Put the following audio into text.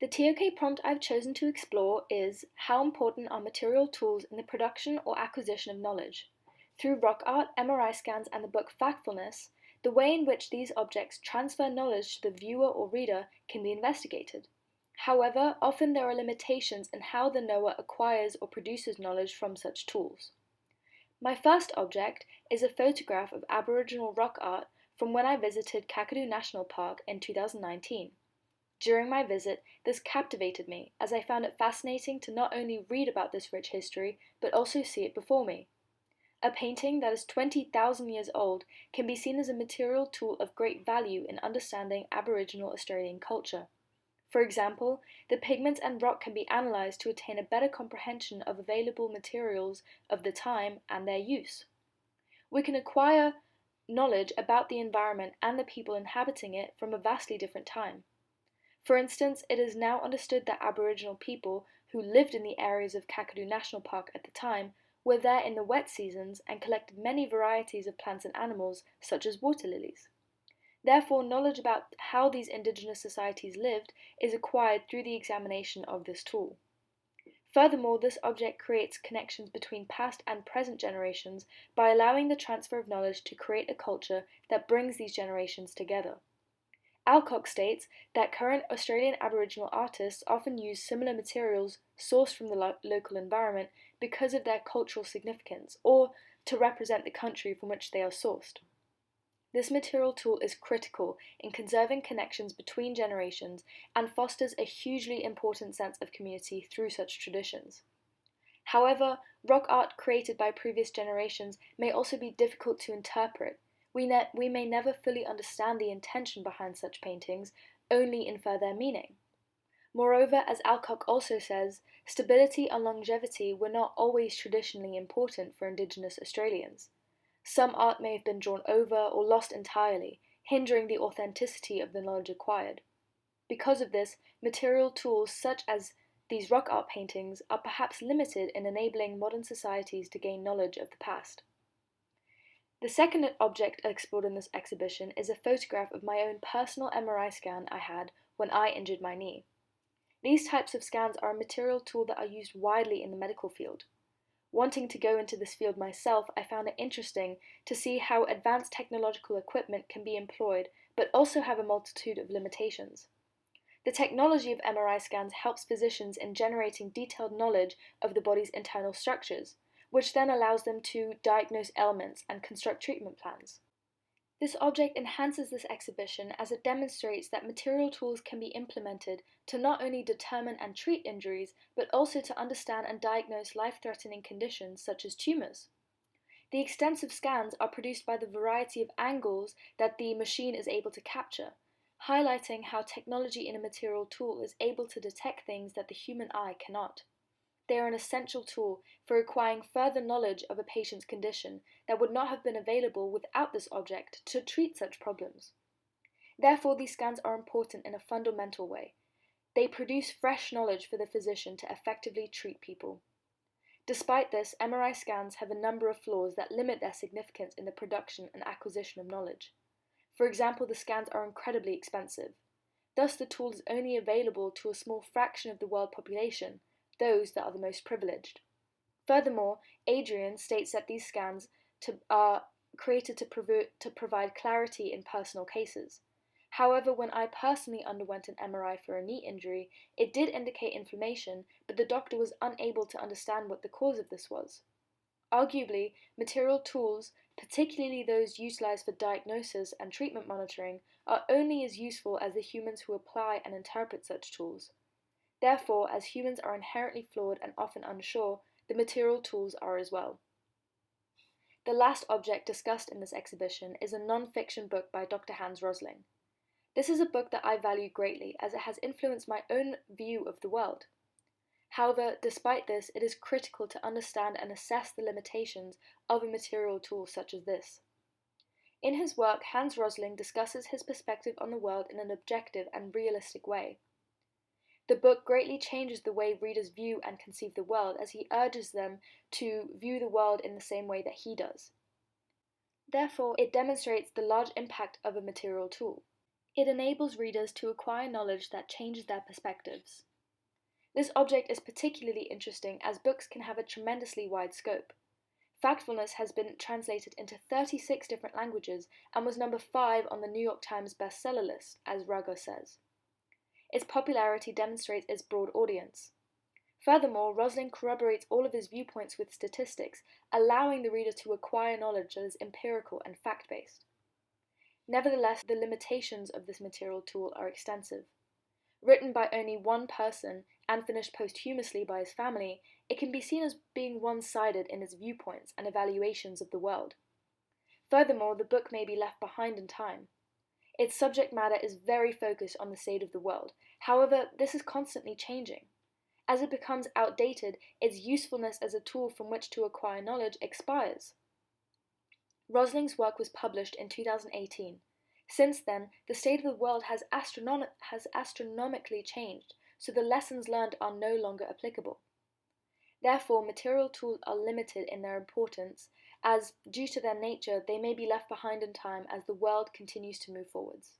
The TOK prompt I've chosen to explore is: how important are material tools in the production or acquisition of knowledge? Through rock art, MRI scans, and the book Factfulness, the way in which these objects transfer knowledge to the viewer or reader can be investigated. However, often there are limitations in how the knower acquires or produces knowledge from such tools. My first object is a photograph of Aboriginal rock art from when I visited Kakadu National Park in 2019. During my visit, this captivated me, as I found it fascinating to not only read about this rich history, but also see it before me. A painting that is 20,000 years old can be seen as a material tool of great value in understanding Aboriginal Australian culture. For example, the pigments and rock can be analysed to attain a better comprehension of available materials of the time and their use. We can acquire knowledge about the environment and the people inhabiting it from a vastly different time. For instance, it is now understood that Aboriginal people who lived in the areas of Kakadu National Park at the time were there in the wet seasons and collected many varieties of plants and animals, such as water lilies. Therefore, knowledge about how these indigenous societies lived is acquired through the examination of this tool. Furthermore, this object creates connections between past and present generations by allowing the transfer of knowledge to create a culture that brings these generations together. Alcock states that current Australian Aboriginal artists often use similar materials sourced from the local environment because of their cultural significance, or to represent the country from which they are sourced. This material tool is critical in conserving connections between generations and fosters a hugely important sense of community through such traditions. However, rock art created by previous generations may also be difficult to interpret. We may never fully understand the intention behind such paintings, only infer their meaning. Moreover, as Alcock also says, stability and longevity were not always traditionally important for Indigenous Australians. Some art may have been drawn over or lost entirely, hindering the authenticity of the knowledge acquired. Because of this, material tools such as these rock art paintings are perhaps limited in enabling modern societies to gain knowledge of the past. The second object explored in this exhibition is a photograph of my own personal MRI scan I had when I injured my knee. These types of scans are a material tool that are used widely in the medical field. Wanting to go into this field myself, I found it interesting to see how advanced technological equipment can be employed, but also have a multitude of limitations. The technology of MRI scans helps physicians in generating detailed knowledge of the body's internal structures, which then allows them to diagnose ailments and construct treatment plans. This object enhances this exhibition as it demonstrates that material tools can be implemented to not only determine and treat injuries, but also to understand and diagnose life-threatening conditions such as tumours. The extensive scans are produced by the variety of angles that the machine is able to capture, highlighting how technology in a material tool is able to detect things that the human eye cannot. They are an essential tool for acquiring further knowledge of a patient's condition that would not have been available without this object to treat such problems. Therefore, these scans are important in a fundamental way. They produce fresh knowledge for the physician to effectively treat people. Despite this, MRI scans have a number of flaws that limit their significance in the production and acquisition of knowledge. For example, the scans are incredibly expensive. Thus, the tool is only available to a small fraction of the world population, those that are the most privileged. Furthermore, Adrian states that these scans are created to provide clarity in personal cases. However, when I personally underwent an MRI for a knee injury, it did indicate inflammation, but the doctor was unable to understand what the cause of this was. Arguably, material tools, particularly those utilized for diagnosis and treatment monitoring, are only as useful as the humans who apply and interpret such tools. Therefore, as humans are inherently flawed and often unsure, the material tools are as well. The last object discussed in this exhibition is a non-fiction book by Dr. Hans Rosling. This is a book that I value greatly as it has influenced my own view of the world. However, despite this, it is critical to understand and assess the limitations of a material tool such as this. In his work, Hans Rosling discusses his perspective on the world in an objective and realistic way. The book greatly changes the way readers view and conceive the world, as he urges them to view the world in the same way that he does. Therefore, it demonstrates the large impact of a material tool. It enables readers to acquire knowledge that changes their perspectives. This object is particularly interesting as books can have a tremendously wide scope. Factfulness has been translated into 36 different languages and was number 5 on the New York Times bestseller list, as Rago says. Its popularity demonstrates its broad audience. Furthermore, Rosling corroborates all of his viewpoints with statistics, allowing the reader to acquire knowledge that is empirical and fact-based. Nevertheless, the limitations of this material tool are extensive. Written by only one person and finished posthumously by his family, it can be seen as being one-sided in its viewpoints and evaluations of the world. Furthermore, the book may be left behind in time. Its subject matter is very focused on the state of the world. However, this is constantly changing. As it becomes outdated, its usefulness as a tool from which to acquire knowledge expires. Rosling's work was published in 2018. Since then, the state of the world has astronomically changed, so the lessons learned are no longer applicable. Therefore, material tools are limited in their importance, as, due to their nature, they may be left behind in time as the world continues to move forwards.